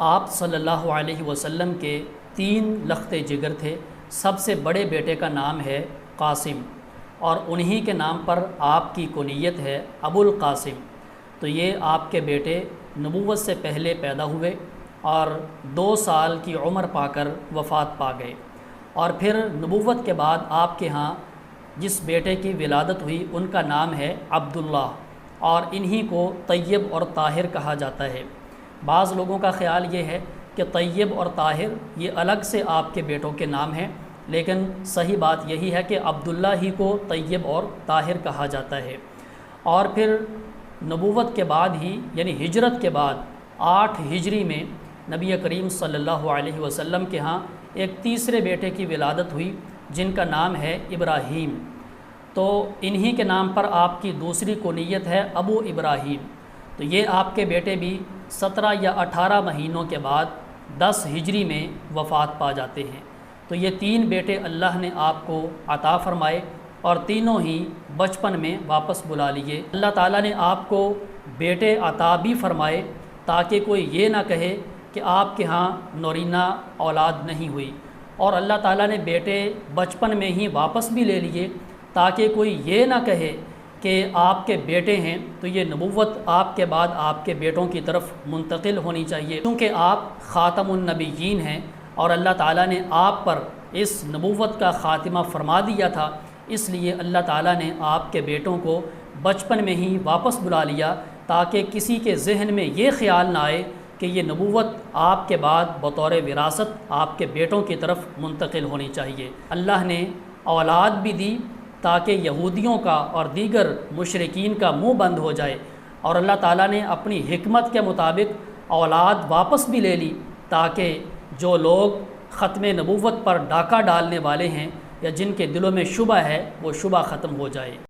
آپ صلی اللہ علیہ وسلم کے 3 لخت جگر تھے۔ سب سے بڑے بیٹے کا نام ہے قاسم، اور انہی کے نام پر آپ کی کنیت ہے ابو القاسم۔ تو یہ آپ کے بیٹے نبوت سے پہلے پیدا ہوئے اور 2 سال کی عمر پا کر وفات پا گئے، اور پھر نبوت کے بعد آپ کے ہاں جس بیٹے کی ولادت ہوئی ان کا نام ہے عبداللہ، اور انہی کو طیب اور طاہر کہا جاتا ہے۔ بعض لوگوں کا خیال یہ ہے کہ طیب اور طاہر یہ الگ سے آپ کے بیٹوں کے نام ہیں، لیکن صحیح بات یہی ہے کہ عبداللہ ہی کو طیب اور طاہر کہا جاتا ہے۔ اور پھر نبوت کے بعد ہی یعنی ہجرت کے بعد 8 ہجری میں نبی کریم صلی اللہ علیہ وسلم کے ہاں ایک تیسرے بیٹے کی ولادت ہوئی جن کا نام ہے ابراہیم۔ تو انہی کے نام پر آپ کی دوسری کنیت ہے ابو ابراہیم۔ تو یہ آپ کے بیٹے بھی 17 یا 18 مہینوں کے بعد 10 ہجری میں وفات پا جاتے ہیں۔ تو یہ 3 بیٹے اللہ نے آپ کو عطا فرمائے، اور تینوں ہی بچپن میں واپس بلا لیے۔ اللہ تعالیٰ نے آپ کو بیٹے عطا بھی فرمائے تاکہ کوئی یہ نہ کہے کہ آپ کے ہاں نورینہ اولاد نہیں ہوئی، اور اللہ تعالیٰ نے بیٹے بچپن میں ہی واپس بھی لے لیے تاکہ کوئی یہ نہ کہے کہ آپ کے بیٹے ہیں تو یہ نبوت آپ کے بعد آپ کے بیٹوں کی طرف منتقل ہونی چاہیے، کیونکہ آپ خاتم النبیین ہیں اور اللہ تعالیٰ نے آپ پر اس نبوت کا خاتمہ فرما دیا تھا، اس لیے اللہ تعالیٰ نے آپ کے بیٹوں کو بچپن میں ہی واپس بلا لیا تاکہ کسی کے ذہن میں یہ خیال نہ آئے کہ یہ نبوت آپ کے بعد بطور وراثت آپ کے بیٹوں کی طرف منتقل ہونی چاہیے۔ اللہ نے اولاد بھی دی تاکہ یہودیوں کا اور دیگر مشرکین کا منہ بند ہو جائے، اور اللہ تعالیٰ نے اپنی حکمت کے مطابق اولاد واپس بھی لے لی تاکہ جو لوگ ختم نبوت پر ڈاکہ ڈالنے والے ہیں یا جن کے دلوں میں شبہ ہے وہ شبہ ختم ہو جائے۔